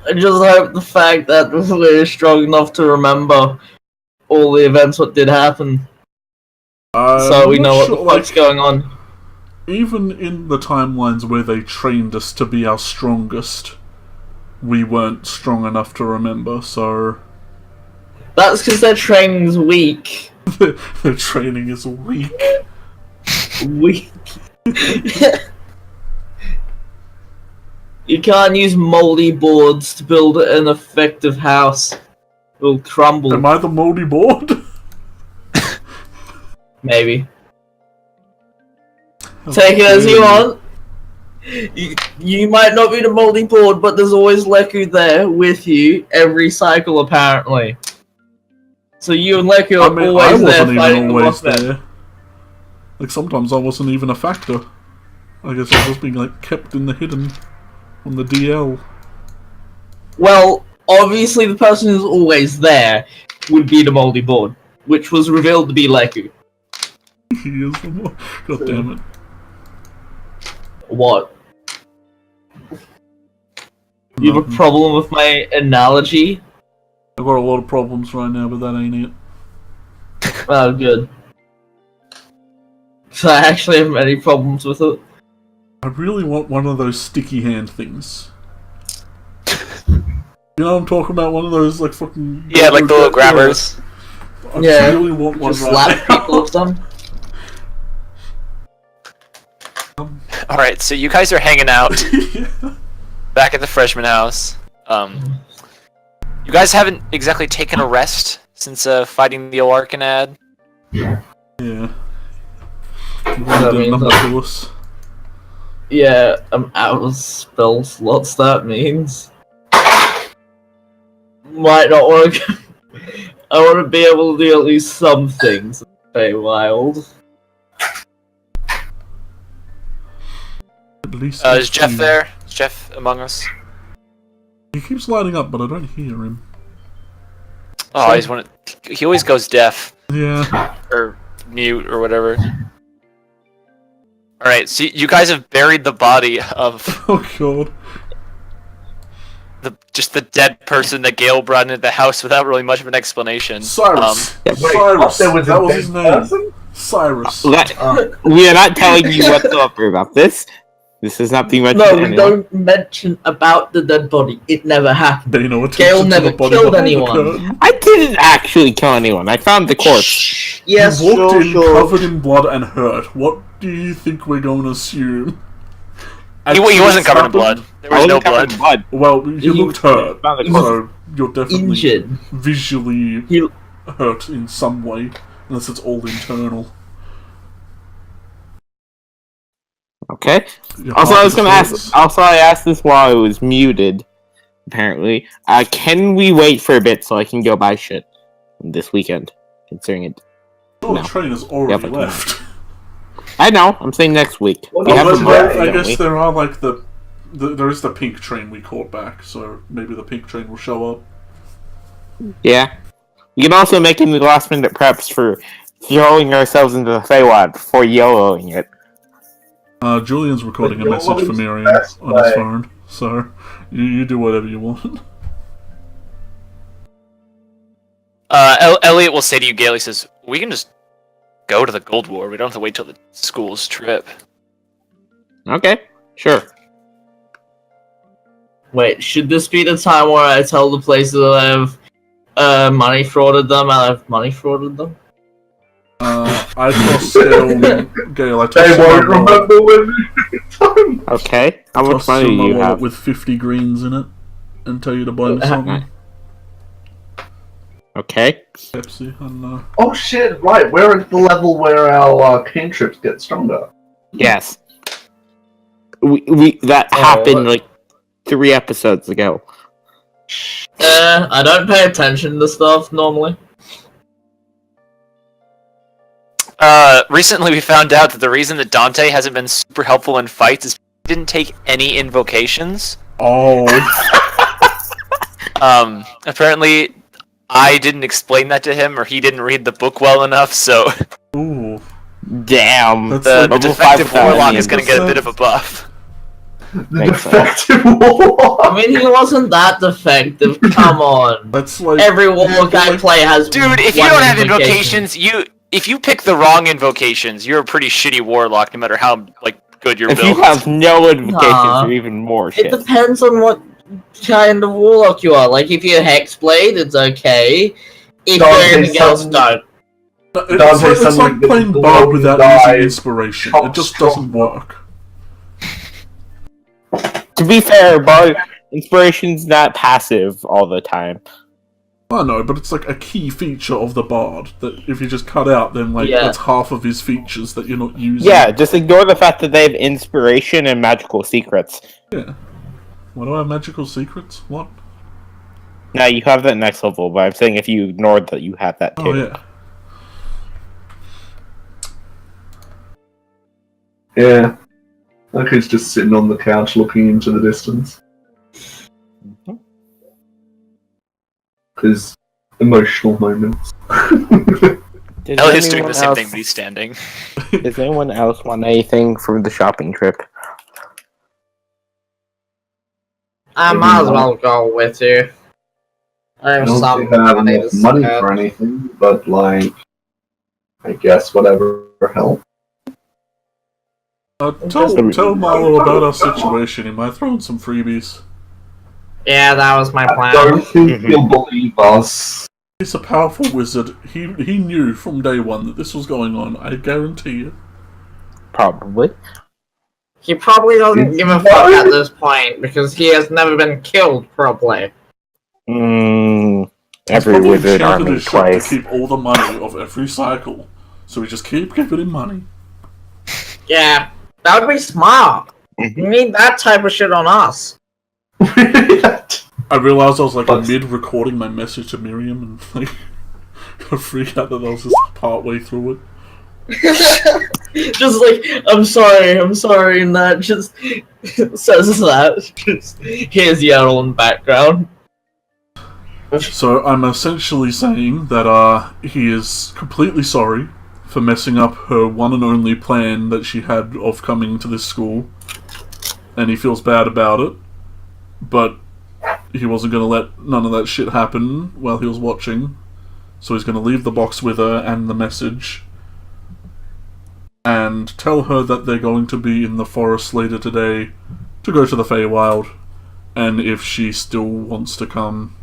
I just hope the fact that we're strong enough to remember all the events what did happen, so we I'm not know what sure, the fuck's going on. Even in the timelines where they trained us to be our strongest, we weren't strong enough to remember, so... That's because their training's weak. Their training is weak. Weak. You can't use moldy boards to build an effective house. It'll crumble. Am I the moldy board? Maybe. Take it as you want. You might not be the moldy board, but there's always Leku there with you every cycle, apparently. So you and Leku are always there fighting the Mothman. Like, sometimes I wasn't even a factor. I guess I was just being, like, kept in the hidden on the DL. Well, obviously the person who's always there would be the moldy board, which was revealed to be Leku. He is the more... God damn it. What? You have a problem with my analogy? I've got a lot of problems right now, but that ain't it. Oh, good. So I actually have any problems with it. I really want one of those sticky hand things. You know what I'm talking about? One of those, like, fucking... Yeah, like the little grabbers. I really want one just slap people with them. Alright, so you guys are hanging out back at the freshman house. You guys haven't exactly taken a rest since fighting the Oarcanad. Yeah. Yeah, I'm out of spell slots, that means. Might not work. I want to be able to do at least some things. Wild. At least is Jeff there? Is Jeff among us? He keeps lighting up, but I don't hear him. Oh, he always goes deaf. Yeah. Or mute or whatever. Alright, so you guys have buried the body of... Oh god. Just the dead person that Gale brought into the house without really much of an explanation. Cyrus. Cyrus. That was his name. Cyrus. We are not telling you whatsoever about this. This is not being mentioned. No, we don't mention about the dead body. It never happened. Gale never killed anyone. I didn't actually kill anyone. I found the corpse. Yes, you walked in covered in blood and hurt. What do you think we're going to assume? He wasn't covered in blood. There was no blood. Well, you looked hurt, so you're definitely injured. Visually hurt in some way, unless it's all internal. Okay. Also, I was gonna ask. Also, I asked this while I was muted. Apparently, can we wait for a bit so I can go buy shit this weekend? Considering it. The train has already left. I know. I'm saying next week. I guess there are like there is the pink train we caught back, so maybe the pink train will show up. Yeah. We can also make any last minute preps for throwing ourselves into the Feywild before YOLOing it. Julian's recording a message for Miriam on his phone, so you do whatever you want. Elliot will say to you, Gale, he says, we can just go to the Gold War. We don't have to wait till the school's trip. Okay, sure. Wait, should this be the time where I tell the places that I've money frauded them and I've money frauded them? I trust Gale. They won't remember when. Okay, how much money do you have? With 50 greens in it, and tell you to buy me something. Okay. Pepsi, I don't know. Oh shit! Right, we're at the level where our cantrips get stronger. Yes. That happened like 3 episodes ago. I don't pay attention to stuff normally. Recently we found out that the reason that Dante hasn't been super helpful in fights is he didn't take any invocations. Oh. Apparently I didn't explain that to him, or he didn't read the book well enough, so... Ooh. Damn. The defective warlock is gonna get a bit of a buff. The defective warlock. I mean, he wasn't that defective. Come on. That's like Every warlock I play has. Dude, if you one don't have invocation. invocations, if you pick the wrong invocations, you're a pretty shitty warlock, no matter how good your If build. you have no invocations, Nah. you're even more It shit. depends on what kind of warlock you are. Like, if you're Hexblade, it's okay. If Don't you're say anything else, something- don't. it's like playing Bard without using inspiration. It just doesn't work. To be fair, Bard inspiration's not passive all the time. I know, but it's like a key feature of the Bard that if you just cut out, then that's half of his features that you're not using. Yeah, just ignore the fact that they have inspiration and magical secrets. Yeah. What do I have magical secrets? What? Now you have that next level, but I'm saying if you ignored that, you have that too. Oh yeah. Yeah. Like he's just sitting on the couch looking into the distance. His emotional moments. Elliot's doing the same thing, but he's standing. Does anyone else want anything from the shopping trip? I might as well go with you. I I have don't some think I have money enough to money spend. for anything, but I guess whatever help. Tell Marlo about our situation. He might throw in some freebies. Yeah, that was my I plan. don't think he'll believe us. He's a powerful wizard. He knew from day one that this was going on. I guarantee you. Probably. He probably doesn't give a fuck at this point because he has never been killed properly. Every Probably wizard enchanted army his shop twice. to keep all the money of every cycle, so we just keep giving him money. Yeah, that would be smart. We need that type of shit on us. I realized I was like But- mid-recording my message to Miriam and like got freaked out that I was just part way through it. Just like, I'm sorry, and that just says that. Just here's Yarl in the background. So I'm essentially saying that he is completely sorry for messing up her one and only plan that she had of coming to this school, and he feels bad about it, but he wasn't going to let none of that shit happen while he was watching, so he's going to leave the box with her and the message, and tell her that they're going to be in the forest later today to go to the Feywild, and if she still wants to come,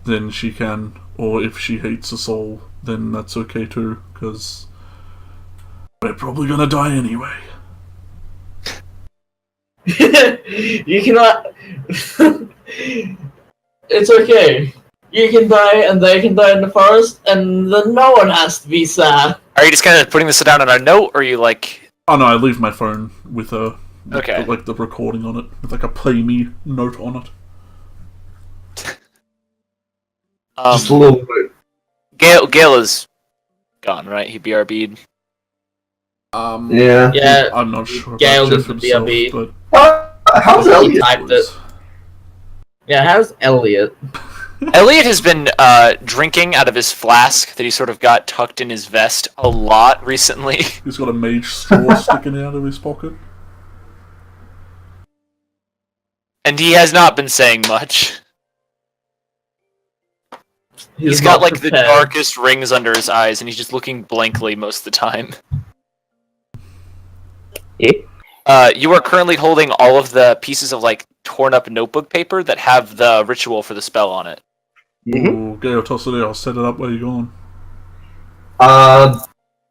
then she can, or if she hates us all, then that's okay too, because we're probably gonna die anyway. You cannot. It's okay. You can die, and they can die in the forest, and then no one has to be sad. Are you just kind of putting this down on a note, or are you like... Oh no, I leave my phone with Okay. the recording on it, with like a play me note on it. Just a little bit. Gale is gone, right? He BRB'd. Yeah. Yeah, I'm not sure Gale about Jeff did the himself, BRB. but How's He Elliot? typed it. Yeah, how's Elliot? Elliot has been drinking out of his flask that he sort of got tucked in his vest a lot recently. he's got a mage straw sticking out of his pocket. And he has not been saying much. He's got not like the prepared. darkest rings under his eyes, and he's just looking blankly most of the time. You are currently holding all of the pieces of like torn up notebook paper that have the ritual for the spell on it. Ooh, Gale, toss it out, I'll set it up where you're going.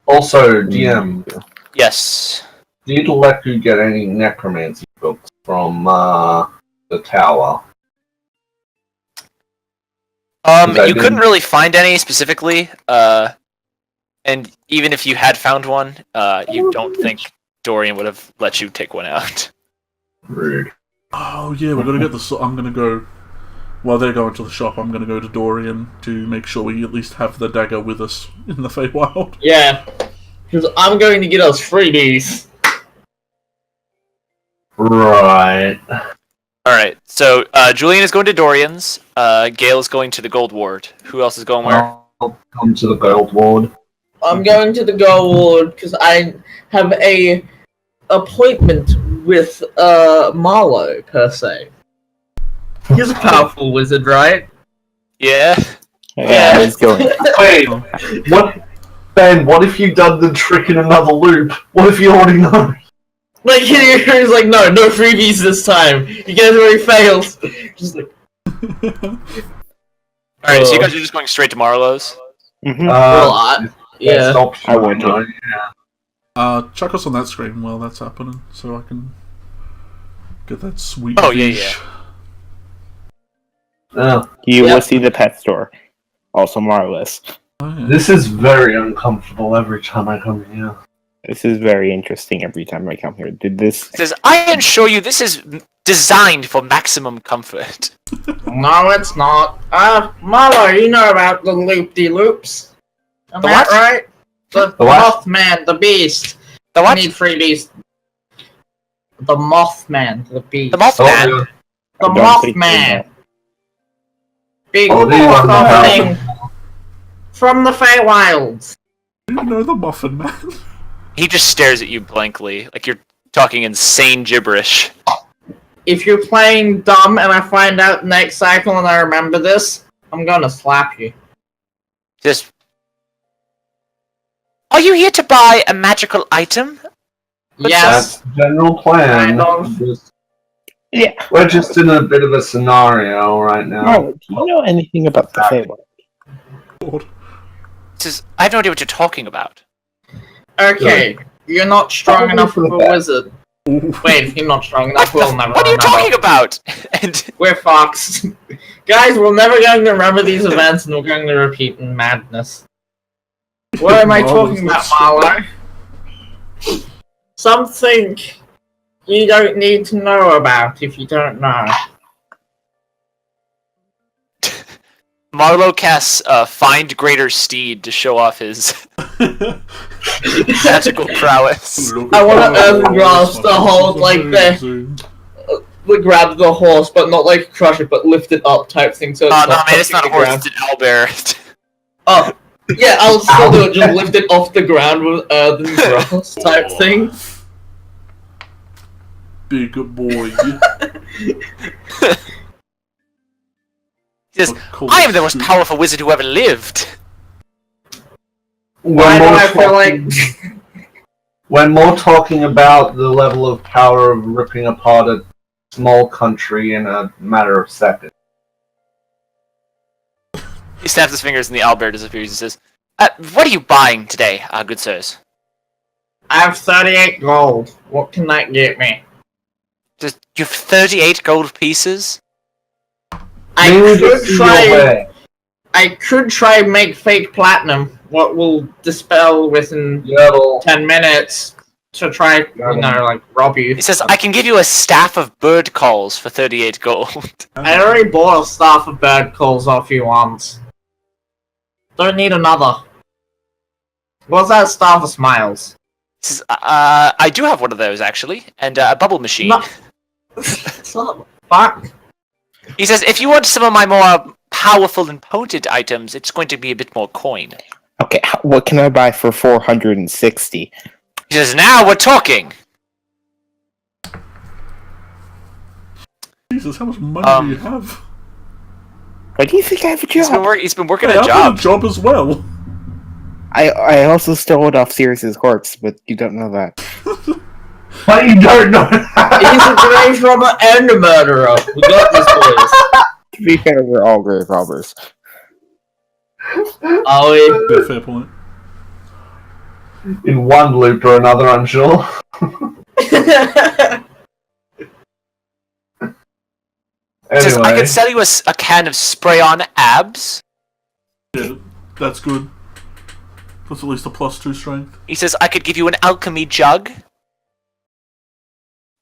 Also, DM, Yes. did Leku get any necromancy books from the tower? You couldn't really find any specifically, and even if you had found one, you don't think Dorian would have let you take one out. Rude. Oh yeah, we're gonna get the. I'm gonna go. While they're going to the shop, I'm gonna go to Dorian to make sure we at least have the dagger with us in the Feywild. Yeah, because I'm going to get us freebies. Right. Alright, so Julian is going to Dorian's, Gale is going to the Gold Ward. Who else is going where? I'll come to the Gold Ward. I'm going to the Gold Ward because I have a appointment with Marlowe per se. He's a powerful wizard, right? Yeah. Yeah, he's going. Wait, what? Ben, what if you've done the trick in another loop? What if you already know? Like he's like, no freebies this time. You guys already failed. Just like, Alright, so you guys are just going straight to Marlowe's? Mm-hmm. yeah. I would. Chuck us on that screen while that's happening, so I can get that sweet. Oh, yeah. You will see the pet store. Also marvelous. Oh, yeah. This is very uncomfortable every time I come here. This is very interesting every time I come here. Did this... It says, I assure you this is designed for maximum comfort. No, it's not. Marlowe, you know about the loop-de-loops. Am The I what? right? The what? Mothman, the beast. The what? I need freebies. The Mothman, the beast. The Mothman? Oh, The Don't think Mothman. Big Oh, they want the thing from the Feywilds. Do you know the Muffin Man? He just stares at you blankly, like you're talking insane gibberish. If you're playing dumb and I find out next cycle and I remember this, I'm gonna slap you. Just... Are you here to buy a magical item? Yes. That's the general plan. Kind of. Yeah. We're just in a bit of a scenario right now. Oh, do you know anything about the Feywild? God. Says, I have no idea what you're talking about. Okay, you're not strong Probably enough for of the a best. wizard. Wait, if you're not strong enough, we'll never What are you remember. talking about? And We're fucked. Guys, we're never going to remember these events and we're going to repeat in madness. What am I talking about, Marlowe? Something you don't need to know about if you don't know. Marlowe casts Find Greater Steed to show off his magical prowess. I want to earn grass to hold like grab the horse, but not like crush it, but lift it up type thing. So it's Oh, no, not man, it's not a touching the horse, ground. it's an owlbear. Oh, yeah, I'll still do it. Just lift it off the ground with earthen grass type thing. Big boy. He says, I am the most powerful wizard who ever lived. Why do I feel like... When more talking about the level of power of ripping apart a small country in a matter of seconds. He snaps his fingers and the owlbear disappears. He says, what are you buying today, good sirs? I have 38 gold. What can that get me? Just, you have 38 gold pieces? I Maybe could just see your try... way. I could try and make fake platinum. What will dispel within Yodel. 10 minutes to try, you know, like, rob you. He says, I can give you a staff of bird calls for 38 gold. I already bought a staff of bird calls off you once. Don't need another. What's that staff of smiles? He says, I do have one of those, actually, and a bubble machine. No. Son of a fuck. He says, if you want some of my more powerful and potent items, it's going to be a bit more coin. Okay, what can I buy for 460? He says, now we're talking! Jesus, how much money do you have? Why do you think I have a job? He's been working Hey, a I've job. got a job as well. I also stole it off Sirius's corpse, but you don't know that. But you don't know He's a grave robber and a murderer. We got this, boys. To be fair, we're all grave robbers. Are we? Yeah, fair point. in one loop or another, I'm sure. He says, I Anyway, could sell you a can of spray-on abs. Yeah, that's good. That's at least a +2 strength. He says, I could give you an alchemy jug.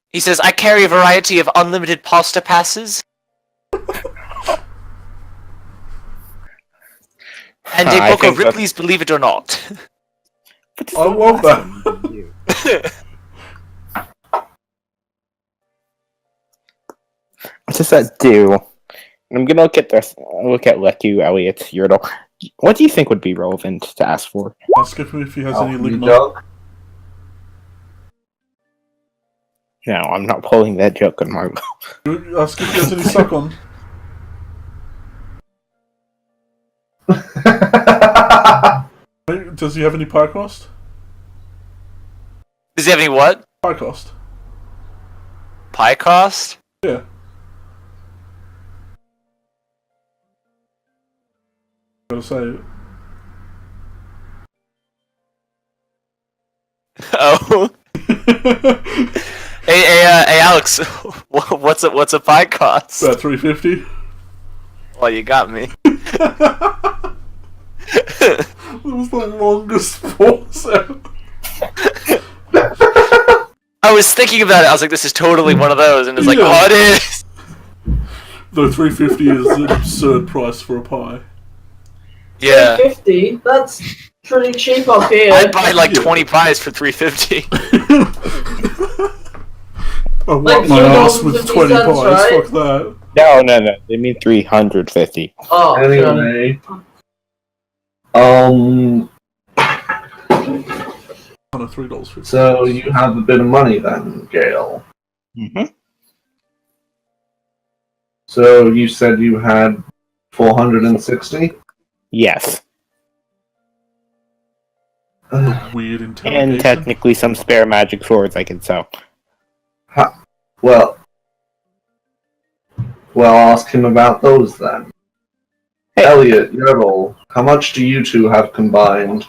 He says, I carry a variety of unlimited pasta passes. And a I book of think Ripley's Believe It or Not. I love that. What does that do? I'm gonna look at this. Look at Leku, Elliot, Yurdle. What do you think would be relevant to ask for? Ask him if he has any Alchemy ligma. jug. No, I'm not pulling that joke on Marvel. Ask if he has any stock on. Does he have any pie cost? Does he have any what? Pie cost. Pie cost? Yeah. Gotta say it. Oh. Hey, Alex, what's a pie cost? About $3.50. Well, you got me. That was the longest pause ever. I was thinking about it. I was like, this is totally one of those, and it's like, Yeah. oh, it is. Though $3.50 is an absurd price for a pie. Yeah. $3.50? That's pretty cheap up here. I'd buy like 20 pies for $3.50. I Like wipe my ass with 2.50 20 cents, pies, right? fuck that. No. They mean 350. Oh, Anyway, On a $3.50. so you have a bit of money then, Gale. Mm-hmm. So you said you had 460? Yes. Weird interrogation. And technically some spare magic swords I can sell. Well, ask him about those then. Hey. Elliot, Yertle, how much do you two have combined?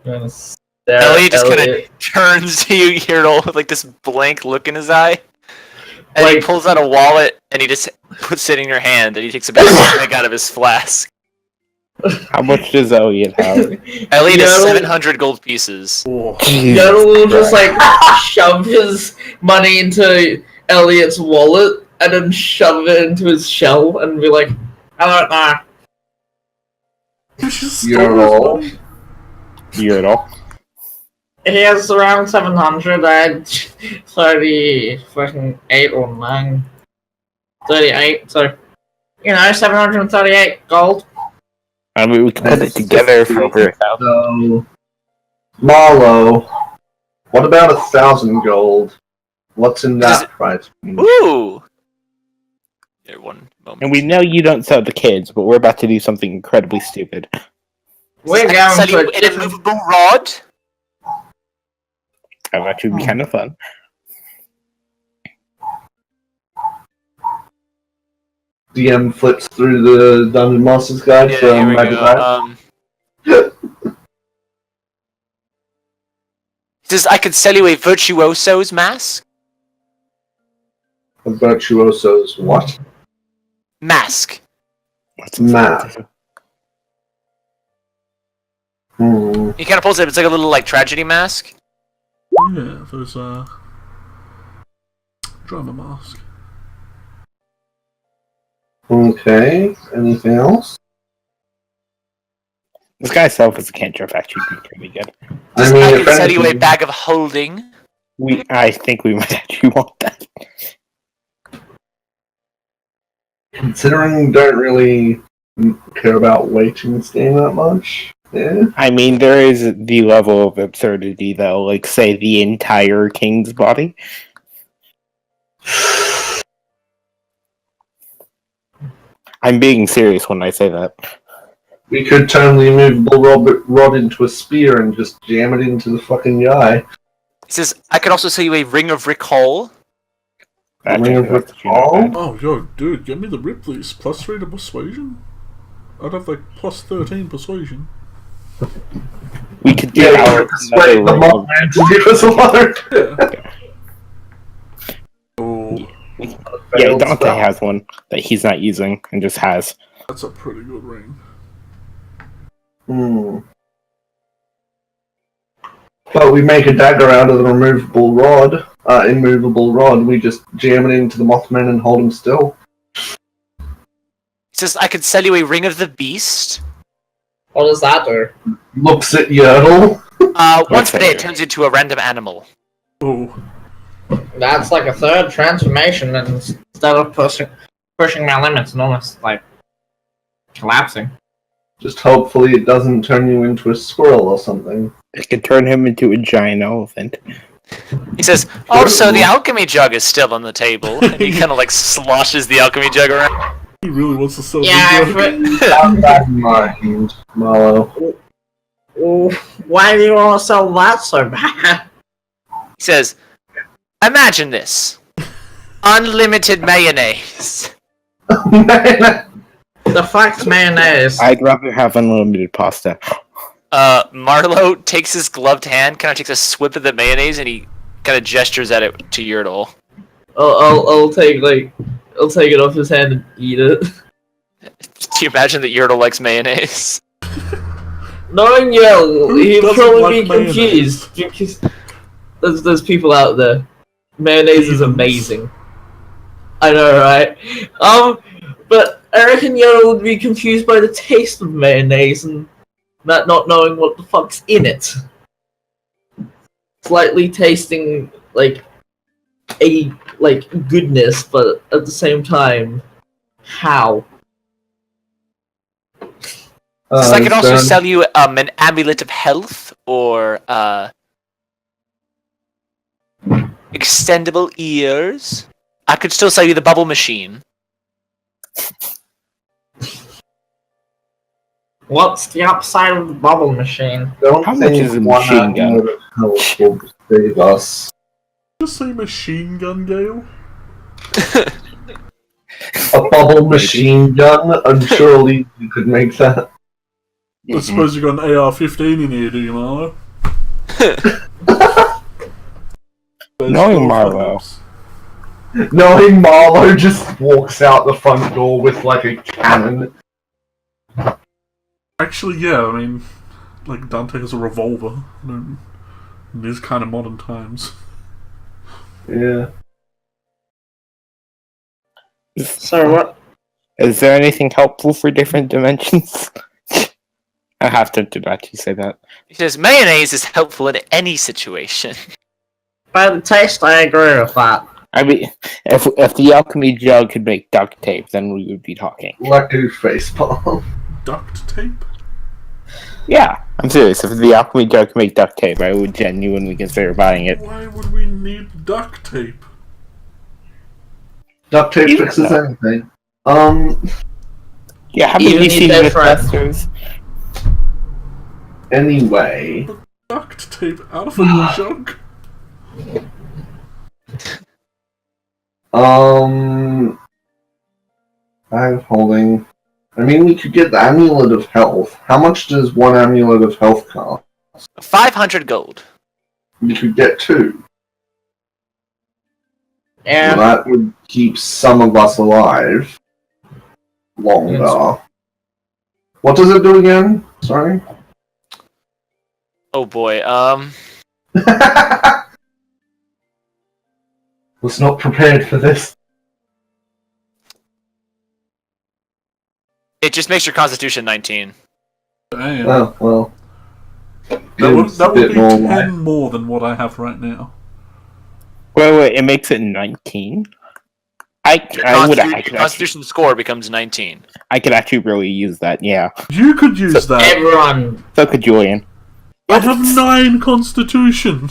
Elliot just kind of turns to you, Yertle, with like this blank look in his eye. And he Like- pulls out a wallet, and he just puts it in your hand, and he takes a big drink out of his flask. How much does Elliot have? Elliot has Yertle- 700 gold pieces. Oh, Yertle will just like shove his money into Elliot's wallet and then shove it into his shell and be like, I don't know. you just Yertle. stole his money? Yertle. He has around 700. I had 38 or 9. 38, so, 738 gold. I mean, we can put it together for over 1,000. So, Marlowe, what about 1,000 gold? What's in Does that price? Ooh! Here, one moment. And we know you don't sell the kids, but we're about to do something incredibly stupid. We're I going sell for you a an different... immovable rod? That would actually be kind of fun. DM flips through the Dungeon Master's Guide Yeah, for here we Magic go. Item. Says I could sell you a virtuoso's mask? A Virtuoso's what? Mask. What's Math. Hmm. He kind of pulls it. It's like a little like tragedy mask. Yeah, there's a drama mask. Okay, anything else? This guy's self as a cantrip actually be pretty good. I mean, I if could sell you a anything, bag of holding. I think we might actually want that. considering you don't really care about weight in this game that much, yeah. I mean, there is the level of absurdity, though. Like, say, the entire king's body. I'm being serious when I say that. We could turn the immovable rod into a spear and just jam it into the fucking guy. He says I could also sell you a ring of recall. Ring of That's actually Recall? not bad. Oh, yo, dude, give me the Ripley's. +3 to persuasion? I'd have like +13 persuasion. We could do Yeah, you our could persuade the another ring of- Mothman to leave us alone. Yeah. Oh, Yeah, Failed Dante spell. has one that he's not using and just has. that's a pretty good ring. Hmm. But we make a dagger out of the immovable rod. We just jam it into the Mothman and hold him still. He says I could sell you a ring of the beast. What does that do? Looks at Yertle. Once per day, Okay. it turns into a random animal. Oh, That's like a third transformation instead of pushing my limits and almost like collapsing. Just hopefully it doesn't turn you into a squirrel or something. It could turn him into a giant elephant. He says, also the alchemy jug is still on the table. And he kind of like sloshes the alchemy jug around. He really wants to sell Yeah, the drug. Keep that in mind, Marlo. why do you want to sell that so bad? He says, imagine this. Unlimited mayonnaise. The fuck's mayonnaise? I'd rather have unlimited pasta. Marlo takes his gloved hand, kind of takes a swip of the mayonnaise, and he kind of gestures at it to Yertle. I'll take it off his hand and eat it. Do you imagine that Yertle likes mayonnaise? Knowing Yertle, he'd doesn't probably like be confused. Because there's people out there. Mayonnaise is amazing. I know, right? But I reckon Yertle would be confused by the taste of mayonnaise and not knowing what the fuck's in it. Slightly tasting like a goodness, but at the same time, how? So I could also sell you an amulet of health or extendable ears. I could still sell you the bubble machine. What's the upside of the bubble machine? How much is a machine gun? Save us. Just say machine gun, Gale. A bubble machine gun? And surely you could make that. I suppose you got an AR-15 in here, do you, Marlo? Knowing Marlo. Knowing Marlo just walks out the front door with like a cannon. Actually, yeah, I mean, like, Dante has a revolver. In these kind of modern times. Yeah. So what? Is there anything helpful for different dimensions? I have to actually say that. He says mayonnaise is helpful in any situation. By the taste, I agree with that. I mean, if the alchemy jug could make duct tape, then we would be talking. Like a facepalm. Duct tape? Yeah, I'm serious. If the alchemy jug could make duct tape, I would genuinely consider buying it. Why would we need duct tape? Duct tape fixes anything. Yeah, haven't Even you if seen they're Mythbusters? Anyway. Duct tape out of a jug? Bag of holding. I mean, we could get the amulet of health. How much does one amulet of health cost? 500 gold. We could get 2. Yeah. So that would keep some of us alive longer. Yes. What does it do again? Sorry? Oh boy, Was not prepared for this. it just makes your constitution 19. Damn. Oh, well. That would be more 10 like- more than what I have right now. Wait, it makes it 19? Your constitution score becomes 19. I could actually really use that, yeah. You could use that. Everyone. So could Julian. I have 9 constitution.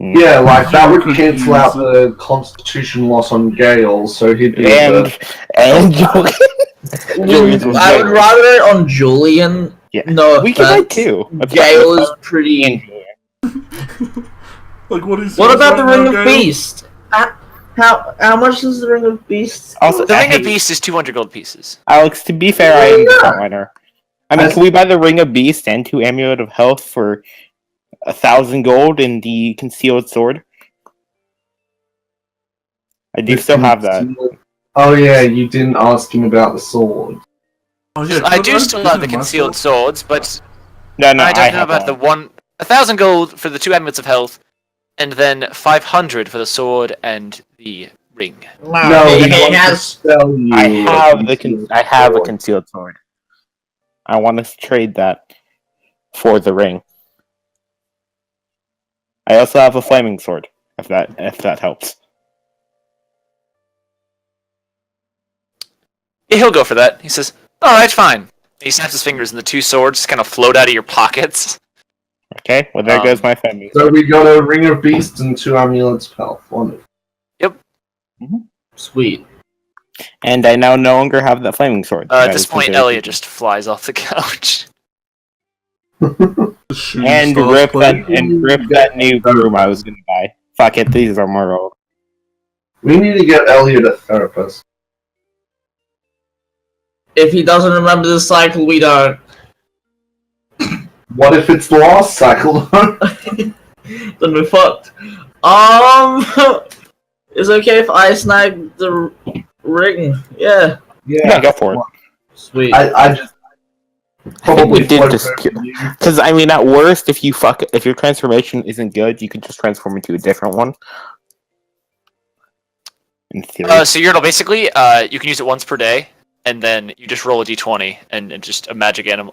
Yeah, like that would could cancel use out it. the constitution loss on Gale, so he'd be And Julian. Julian's I would rather it on Julian. Yeah. No, We can buy 2. Gale is pretty. Like, what is? What about the right Ring now, of Gale? Beast? How much is the Ring of Beast? Also, The Ring of Beast is 200 gold pieces. Alex, to be fair, I am the Yeah. frontliner. I mean, can we buy the Ring of Beast and 2 Amulet of Health for 1,000 gold in the Concealed Sword? I do still have that. Oh yeah, you didn't ask him about the sword. Oh, yeah, I could do still have the use my concealed sword? swords, but No, I don't know have about the 1,000 gold for the 2 amulets of health, and then 500 for the sword and the ring. No, he he wants has. to sell you I have a I have a sword. Concealed Sword. I want to trade that for the ring. I also have a Flaming Sword, if that helps. Yeah, he'll go for that. He says, alright, fine. He snaps his fingers, and the two swords just kind of float out of your pockets. Okay, well there goes my family. So we got a ring of beasts and 2 amulets of health. Wonderful. Yep. Sweet. And I now no longer have that flaming sword. At this point, Elliot just flies off the couch. And rip that new broom I was gonna buy. Fuck it, these are more old. We need to get Elliot a therapist. If he doesn't remember the cycle, we don't. What if it's the last cycle? Then we're fucked. It's okay if I snag the ring. Yeah. Yeah, go for it. Sweet. I just I think we did float just over you. because I mean, at worst, if your transformation isn't good, you could just transform into a different one. In theory. So Yurtle, basically, you can use it once per day, and then you just roll a d20, and just a magic animal,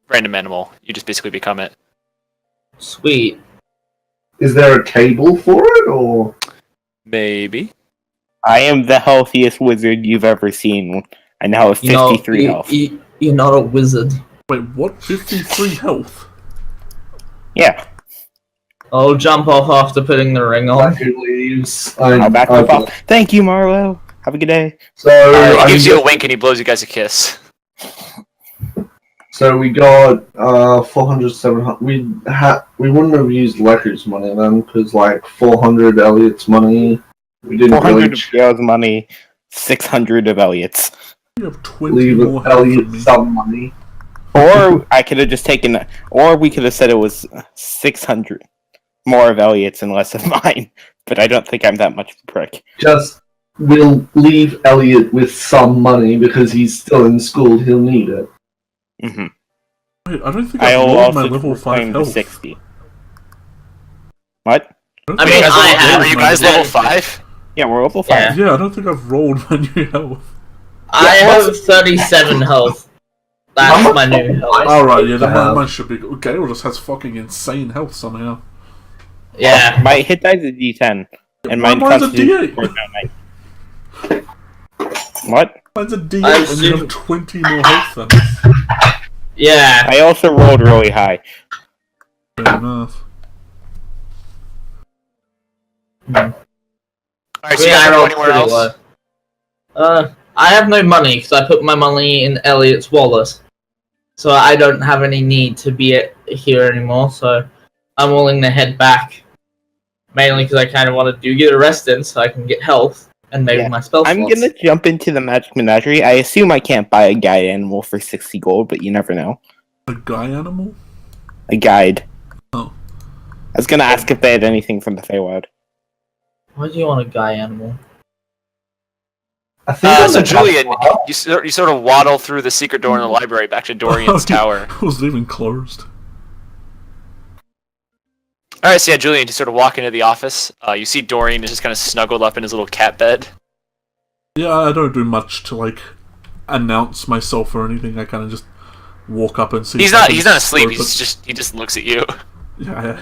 random animal. You just basically become it. Sweet. Is there a table for it, or? Maybe. I am the healthiest wizard you've ever seen. I now have 53 health. You're not a wizard. Wait, what? 53 health? Yeah. I'll jump off after putting the ring on. Who leaves? I'll back up off. Thank you, Marlo. Have a good day. So He gives you a wink, and he blows you guys a kiss. So we got 400, 700. We wouldn't have used Leku's money then, because like 400 Elliot's money. We didn't 400 really of Gail's money, 600 of Elliot's. You have 20 leave more health than Elliot me. some money. Or I could have just taken, or we could have said it was 600 more of Elliot's and less of mine. But I don't think I'm that much of a prick. Just we'll leave Elliot with some money because he's still in school. He'll need it. Mm-hmm. Wait, I don't think I'll I've rolled my also level 5 claim the health. 60. What? I mean, Are you guys level 5? Yeah, we're level 5. Yeah, I don't think I've rolled my new health. I have 37 health. That's my new health. Alright, yeah, then mine should be good. Gale just has fucking insane health somehow. Yeah. My hit die is a D10. And Mine's mine a D8. What? Mine's a D8 I and you assume- have 20 more health than us. Yeah. I also rolled really high. Fair enough. Alright, so I you guys rolled go anywhere pretty else? low. I have no money because I put my money in Elliot's wallet. So I don't have any need to be here anymore, so I'm willing to head back. Mainly because I kind of want to get a rest in so I can get health and maybe my spell I'm slots. gonna jump into the Magic Menagerie. I assume I can't buy a guide animal for 60 gold, but you never know. A guy animal? A guide. Oh. I was gonna ask if they had anything from the Feywild. Why do you want a guy animal? I think So Julian, you sort of waddle through the secret door in the library back to Dorian's tower. It was even closed. Alright, so yeah, Julian, you sort of walk into the office. You see Dorian is just kind of snuggled up in his little cat bed. Yeah, I don't do much to, like, announce myself or anything. I kind of just walk up and see. He's not asleep, open. he just looks at you. Yeah,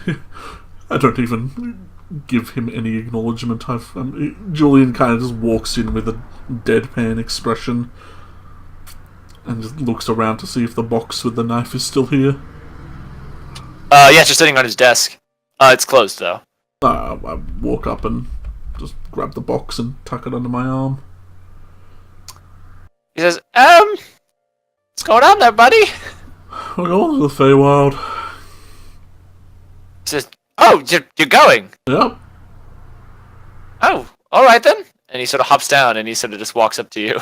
I don't even give him any acknowledgement. Julian kind of just walks in with a deadpan expression and just looks around to see if the box with the knife is still here. Yeah, it's just sitting on his desk. It's closed, though. I walk up and just grab the box and tuck it under my arm. He says, what's going on there, buddy? He We're going to the Feywild. says, oh, you're going? Yep. Oh, alright then. And he sort of hops down and he sort of just walks up to you.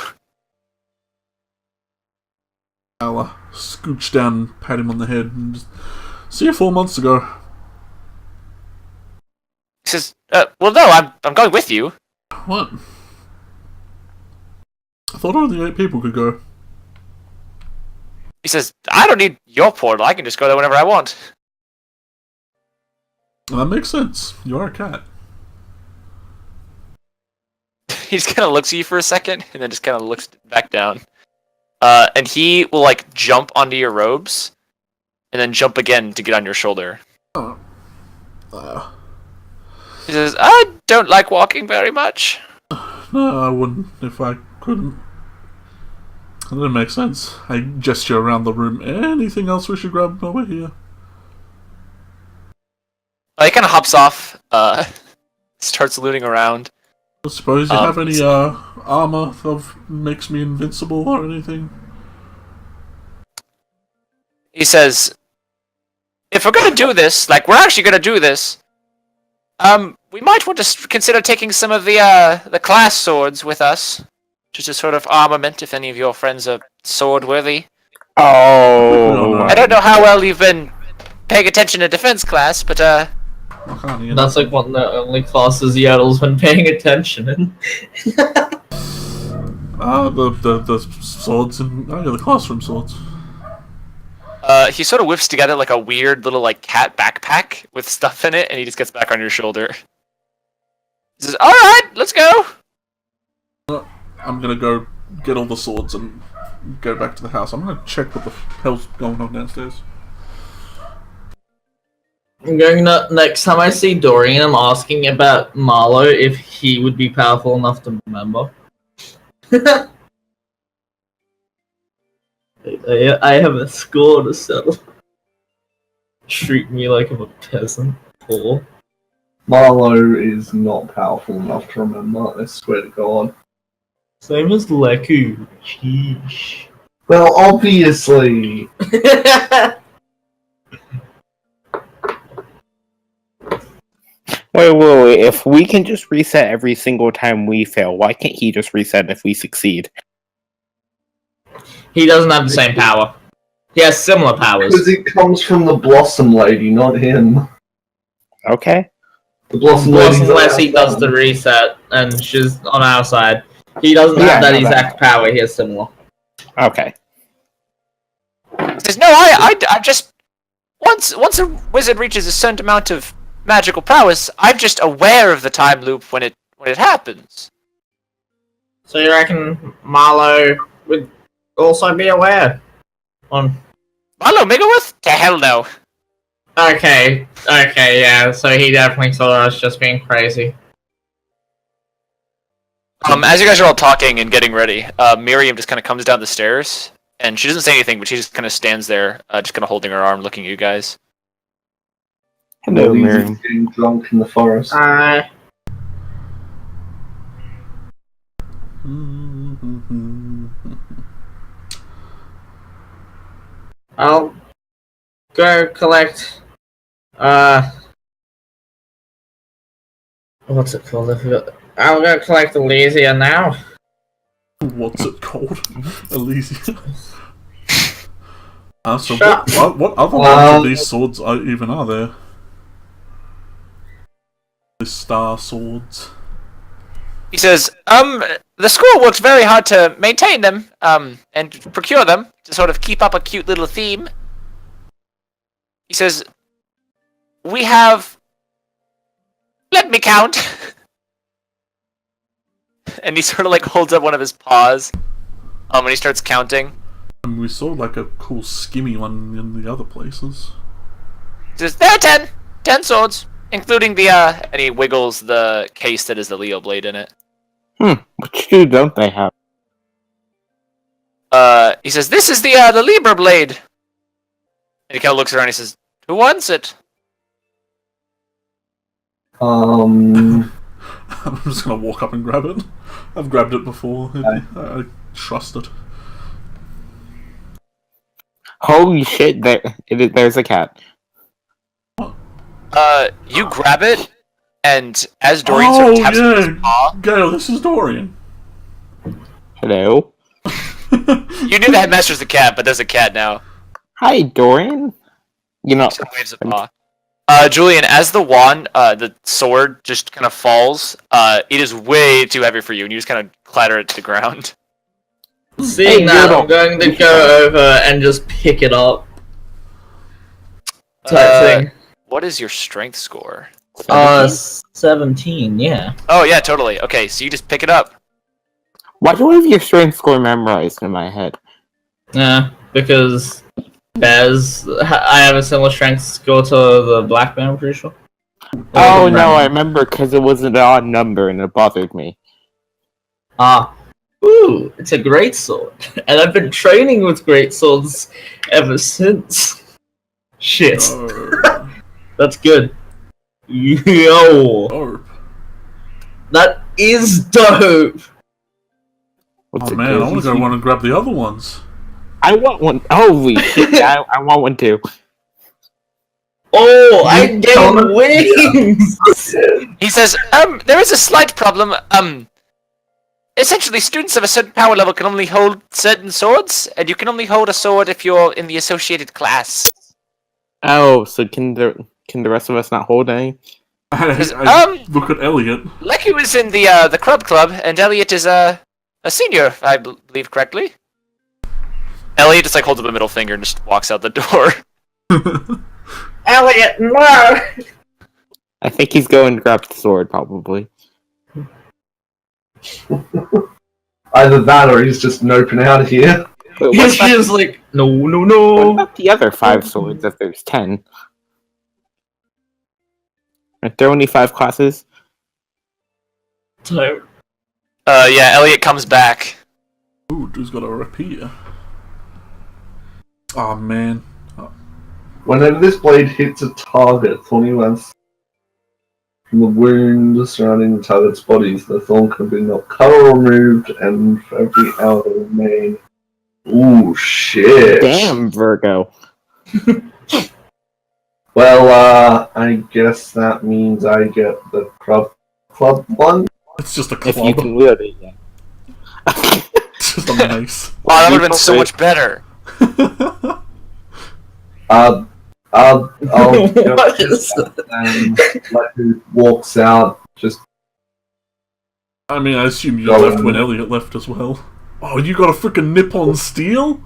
I'll scooch down and pat him on the head and just see you 4 months ago. He says, well no, I'm going with you. What? I thought only 8 people could go. He says, I don't need your portal, I can just go there whenever I want. That makes sense. You are a cat. He just kind of looks at you for a second, and then just kind of looks back down. And he will, like, jump onto your robes, and then jump again to get on your shoulder. He says, I don't like walking very much. No, I wouldn't if I couldn't. That makes sense. I gesture around the room. Anything else we should grab while we're here? He kind of hops off, starts looting around. I suppose you have any armor that makes me invincible or anything? He says, if we're gonna do this, like, we're actually gonna do this, we might want to consider taking some of the class swords with us. Just a sort of armament, if any of your friends are sword-worthy. Oh. I don't know how well you've been paying attention to defense class, but, That's like one of the only classes Yaddle's been paying attention in. The swords and the classroom swords. he sort of whips together like a weird little like cat backpack with stuff in it, and he just gets back on your shoulder. He says, "Alright, let's go!" I'm gonna go get all the swords and go back to the house. I'm gonna check what the hell's going on downstairs. I'm going to, next time I see Dorian, I'm asking about Marlowe if he would be powerful enough to remember. I have a score to settle. Treat me like I'm a peasant. Poor. Marlowe is not powerful enough to remember, I swear to God. Same as Leku. Sheesh. Well, obviously. Wait. If we can just reset every single time we fail, why can't he just reset if we succeed? He doesn't have the same power. He has similar powers. Because it comes from the Blossom Lady, not him. Okay. The Blossom Lady. Unless he does the reset, and she's on our side. He doesn't have that exact power, he has similar. Okay. He says, "No, I just once a wizard reaches a certain amount of magical prowess, I'm just aware of the time loop when it happens." So you reckon Marlowe would also be aware? Marlowe Migglewith? To hell no. Okay, yeah, so he definitely thought I was just being crazy. As you guys are all talking and getting ready, Miriam just kind of comes down the stairs, and she doesn't say anything, but she just kind of stands there, just kind of holding her arm, looking at you guys. Hello, He's Miriam. getting drunk in the forest. I'll go collect, what's it called? I forgot. I'll go collect Elysia now. What's it called? Elysia. So Shut what other ones of these swords even are there? The star swords. He says, the school works very hard to maintain them, and procure them, to sort of keep up a cute little theme. He says, we have... Let me count! And he sort of like holds up one of his paws, and he starts counting. And we saw like a cool skimmy one in the other places. He says, there are 10! 10 swords! Including the, and he wiggles the case that is the Leo blade in it. Which two don't they have? He says, this is the Libra blade! And he kind of looks around and he says, who wants it? I'm just gonna walk up and grab it. I've grabbed it before. I trust it. Holy shit, there's a cat. You grab it, and as Dorian sort of taps with his paw... Gale, this is Dorian. Hello? You knew the headmaster's the cat, but there's a cat now. Hi, Dorian. You know... He waves a paw. Julian, as the wand, the sword just kind of falls, it is way too heavy for you, and you just kind of clatter it to the ground. Seeing that, I'm going to go over and just pick it up. Type thing. What is your strength score? 17, yeah. Oh, yeah, totally. Okay, so you just pick it up. Why do I have your strength score memorized in my head? Yeah, because I have a similar strength score to the black man, I'm pretty sure. Oh, no, I remember, because it was an odd number and it bothered me. Ah. Ooh, it's a great sword. And I've been training with great swords ever since. Shit. Oh. That's good. Yo. Dope. That is dope. What's Oh it man, I crazy want to go thing? run and grab the other ones. I want one. Holy shit! Yeah, I want one too. Oh, I You gained don't- wings! He says, there is a slight problem. Essentially, students of a certain power level can only hold certain swords, and you can only hold a sword if you're in the associated class. Oh, so can the rest of us not hold any? I look at Elliot. Lecky is in the Crub Club, and Elliot is a senior, if I believe correctly. Elliot just holds up a middle finger and just walks out the door. Elliot, no! I think he's going to grab the sword, probably. Either that or he's just noping out of here. Wait, He's just like, no, no, no. what about the other 5 swords if there's 10? Aren't there only 5 classes? So, Yeah, Elliot comes back. Ooh, dude's got a rapier. Oh man. Whenever this blade hits a target, thorny lengths from the wound surrounding the target's bodies, the thorn can be not cut or removed, and for every hour they remain. Ooh, shit. Damn, Virgo. Well, I guess that means I get the club one. It's just a If you club. can wield it, yeah. It's just a mace. Wow, that would have been so much better. I'll what is that? and Leku walks out. Just I mean, I assume you Go left on. when Elliot left as well. Oh, you got a freaking Nippon steel?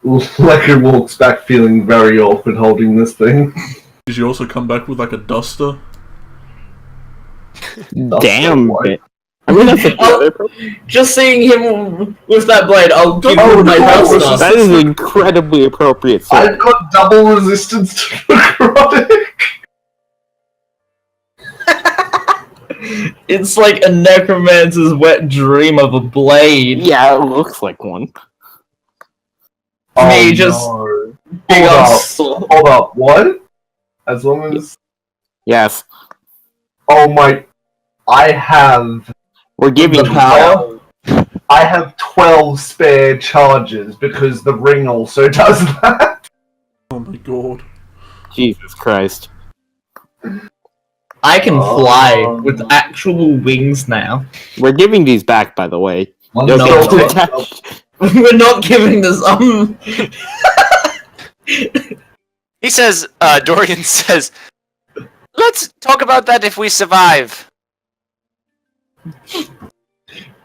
Leku walks back feeling very awkward holding this thing. Did you also come back with like a duster? Damn what? it. I mean, that's another problem. Just seeing him with that blade, I'll give Oh, you my no, duster. That is an incredibly appropriate sword. I've got double resistance to necrotic. It's like a necromancer's wet dream of a blade. Yeah, it looks like one. Me just no. big Hold old up. sword. Hold up, what? As long as Yes. oh my, I have We're giving The you power? I have 12 spare charges because the ring also does that. Oh my god. Jesus Christ. I can fly Oh. with actual wings now. We're giving these back, by the way. One They'll No, get no. attached. We're not giving this He says, Dorian says, let's talk about that if we survive.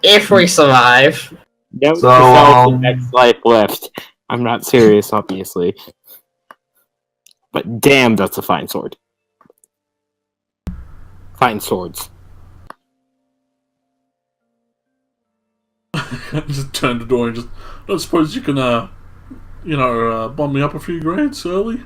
if we survive. Don't So, develop the next life left. I'm not serious, obviously. But damn, that's a fine sword. Fine swords. Just turn the door and just. I don't suppose you can, bump me up a few grades early?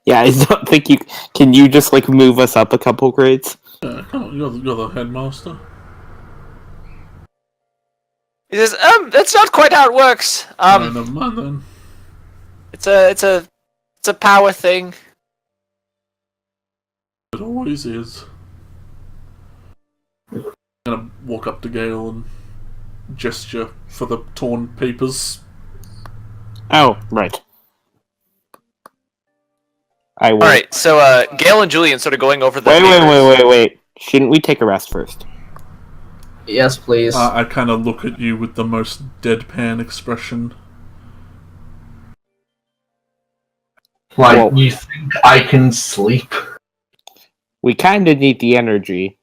Yeah, I don't think you can. You just move us up a couple grades. Yeah, come on, you're the headmaster. He says, that's not quite how it works. No, never mind then. It's a power thing. It always is. I'm gonna walk up to Gale and gesture for the torn papers. Oh, right. I will. Alright, so Gale and Julian sort of going over the Wait. Shouldn't we take a rest first? Yes, please. I kind of look at you with the most deadpan expression. Like, Well- you think I can sleep? We kind of need the energy.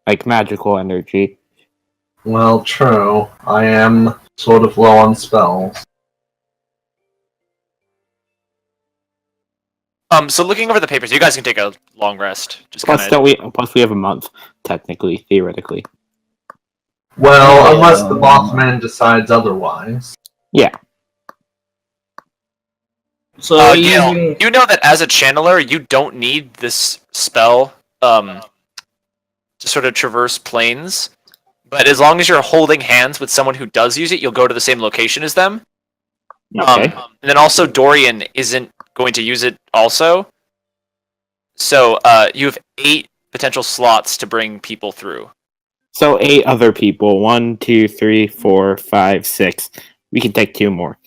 Like magical energy. Well, true. I am sort of low on spells. So looking over the papers, you guys can take a long rest. Just Plus, kinda... plus we have a month, technically, theoretically. Well, unless the boss man decides otherwise. Yeah. So Gil, using... you know that as a channeler, you don't need this spell to sort of traverse planes. But as long as you're holding hands with someone who does use it, you'll go to the same location as them. Okay. And then also Dorian isn't going to use it also. So you have 8 potential slots to bring people through. So 8 other people. 1, 2, 3, 4, 5, 6. We can take 2 more.